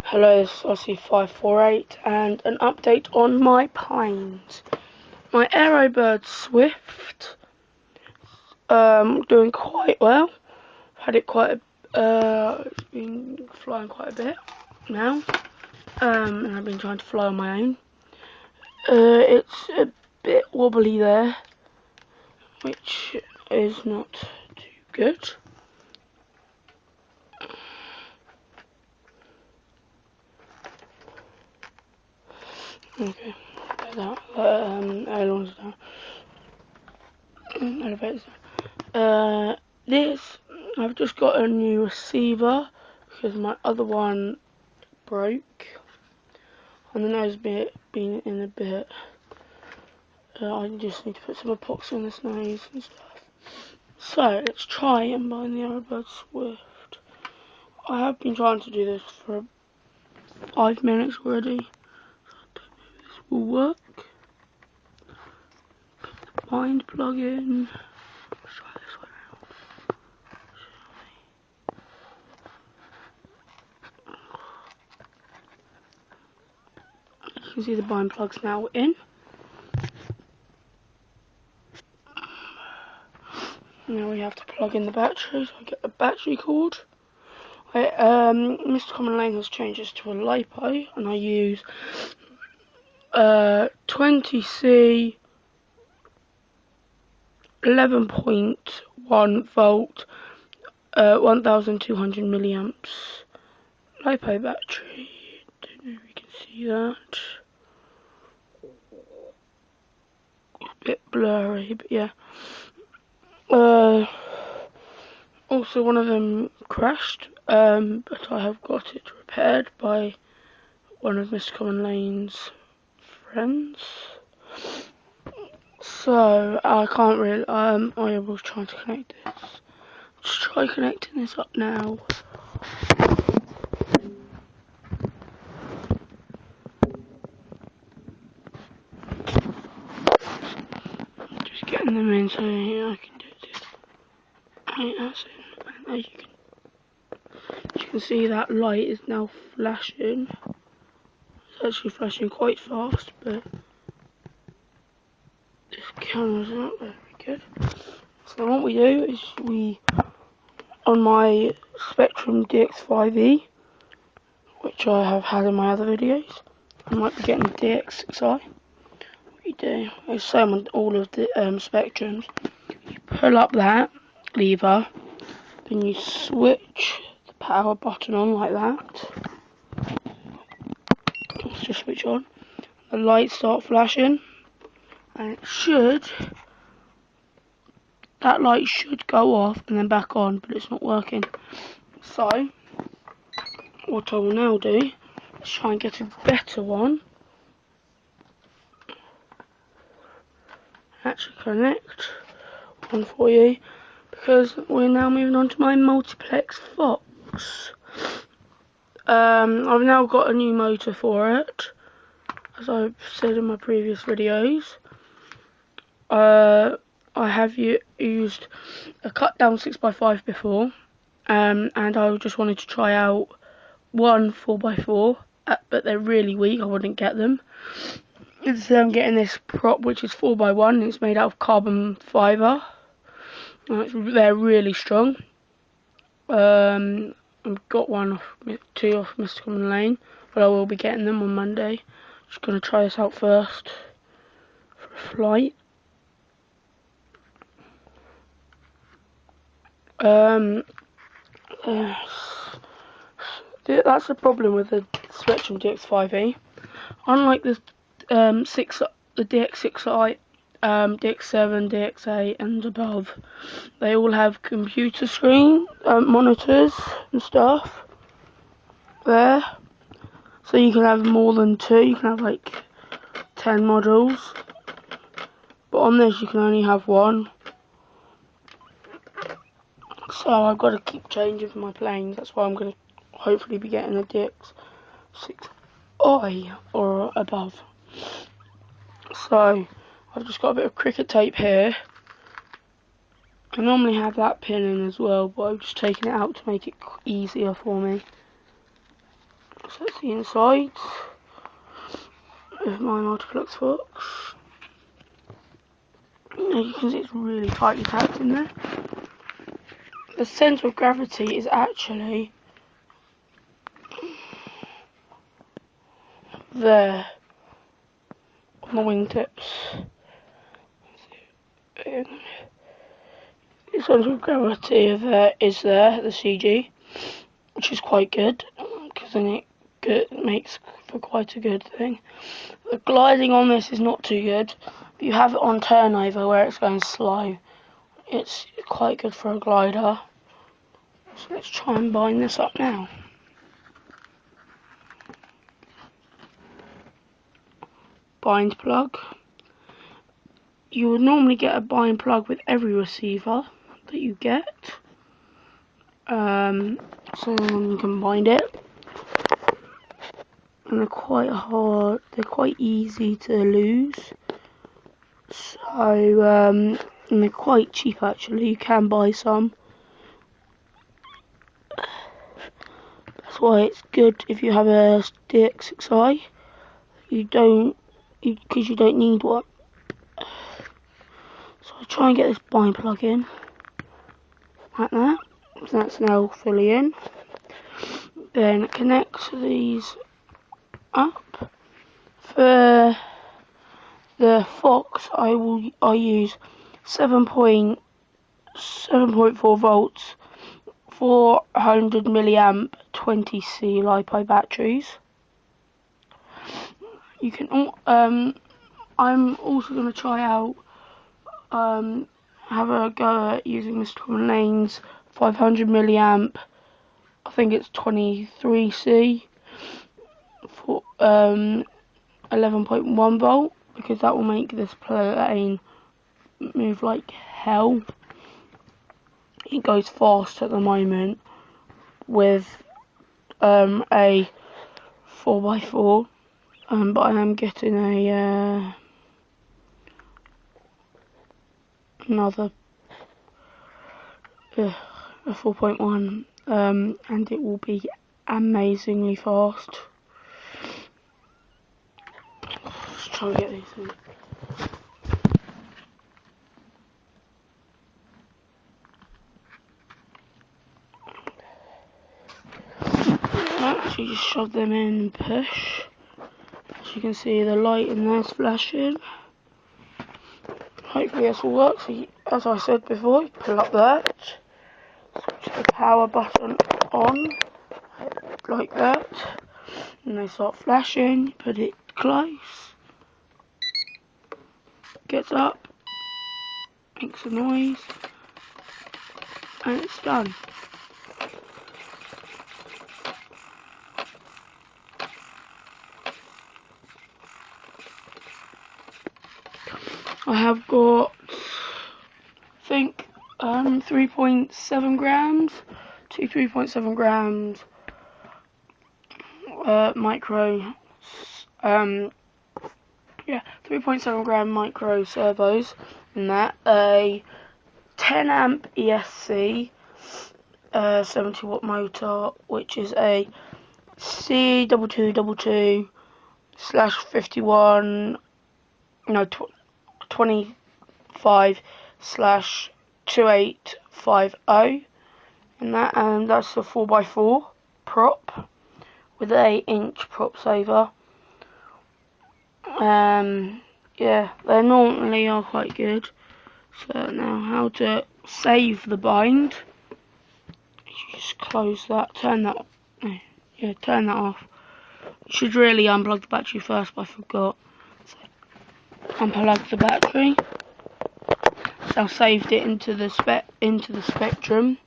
Hello, this is Aussie548 and an update on my planes. My Aerobird Swift, doing quite well. It's been flying quite a bit now, and I've been trying to fly on my own. It's a bit wobbly there, which is not too good. Okay, that ailerons down, elevators down. I've just got a new receiver because my other one broke, and the nose bit being in a bit. I just need to put some epoxy on this nose and stuff. So let's try and bind the Aerobird Swift. I have been trying to do this for 5 minutes already. So I don't know if this will work. Put the bind plug in. Let's try this one out. You can see the bind plug's now in. Now we have to plug in the battery, so I get the battery cord. Mr. Common Lane has changed this to a LiPo, and I use 20C 11.1 volt 1200 milliamps LiPo battery. Don't know if you can see that. A bit blurry, but yeah. Also, one of them crashed, but I have got it repaired by one of Mr. Common Lane's friends. So I can't really. I was trying to connect this. Let's try connecting this up now. Just getting them in so I can do this. That's it. And as you can see, that light is now flashing. It's actually flashing quite fast, but this camera's not very good. So what we do is on my Spectrum DX5E, which I have had in my other videos, I might be getting the DX6i. What you do is same on all of the Spectrums. You pull up that lever, then you switch the power button on like that. Let's just switch on. The lights start flashing, and that light should go off and then back on, but it's not working. So what I will now do is try and get a better one. Actually connect one for you, because we're now moving on to my multiplex Fox. I've now got a new motor for it, as I've said in my previous videos. I have used a cut down 6x5 before, and I just wanted to try out one 4x4, but they're really weak. I wouldn't get them. Instead, I'm getting this prop, which is 4x1. And it's made out of carbon fibre. They're really strong. I've got two off Mr. Common Lane, but I will be getting them on Monday. Just gonna try this out first for a flight. That's the problem with the Spectrum DX5E. Unlike the DX6i, DX7, DX8 and above, they all have computer screen monitors and stuff there. So you can have more than two, you can have like 10 models. But on this you can only have one. So I've got to keep changing for my planes. That's why I'm going to hopefully be getting a DX6i or above. So I've just got a bit of cricket tape here. I normally have that pin in as well, but I've just taken it out to make it easier for me. So that's the inside of my Multiplex box. As you can see, it's really tightly packed in there. The centre of gravity is actually there on the wingtips. The centre of gravity of is there, the CG, which is quite good because then it makes for quite a good thing. The gliding on this is not too good. If you have it on turnover where it's going slow, it's quite good for a glider. So let's try and bind this up now. Bind plug. You would normally get a bind plug with every receiver that you get. So then you can bind it. And they're quite hard, they're quite easy to lose. So, and they're quite cheap actually, you can buy some. That's why it's good if you have a DX6i. Because you don't need one. So I'll try and get this bind plug in. Like that. So that's now fully in. Then connect these up. For the Fox, I use 7.4 volts, 400 milliamp 20C LiPo batteries. You can I'm also going to try out have a go at using Mr. Common Lane's 500 milliamp, I think it's 23C for 11.1 volt, because that will make this plane move like hell. It goes fast at the moment with a 4x4, but I am getting another a 4.1, and it will be amazingly fast. Let's try and get these in. Actually just shove them in and push. As you can see, the light in there is flashing. Hopefully this will work. So as I said before, you pull up that, switch the power button on, like that, and they start flashing. Put it close, gets up, makes a noise, and it's done. I have got, I think, 3.7 grams to 3.7 grams micro, 3.7 gram micro servos in that, a 10 amp ESC 70 watt motor, which is a C2222/51, no, 25/2850 in that, and that's a 4x4 prop with a inch prop saver. Yeah, they normally are quite good. So now how to save the bind. You just close that, turn that off. You should really unplug the battery first, but I forgot. So unplug the battery. So I've saved it into the Spectrum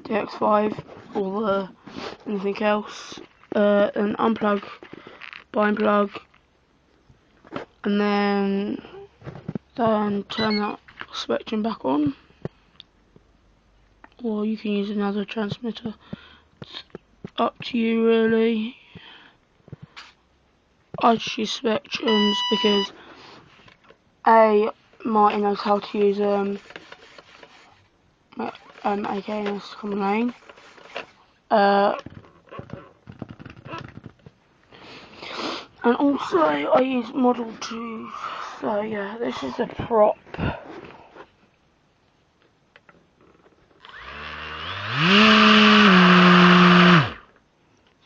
DX5 or anything else. And unplug, bind plug, and then turn that Spectrum back on. Or you can use another transmitter. It's up to you really. I just use Spectrums because Martin knows how to use AKNS Common Lane. And also I use Model 2, so yeah, this is a prop. As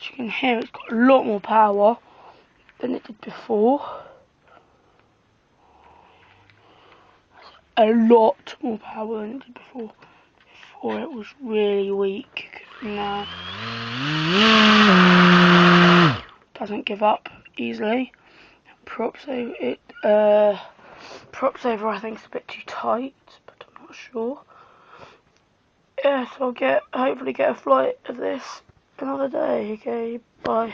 you can hear, it's got a lot more power than it did before. A lot more power than it did before. Before it was really weak. Now doesn't give up easily. Props over it. Props over I think is a bit too tight, but I'm not sure. Yeah, so I'll hopefully get a flight of this another day. Okay, bye.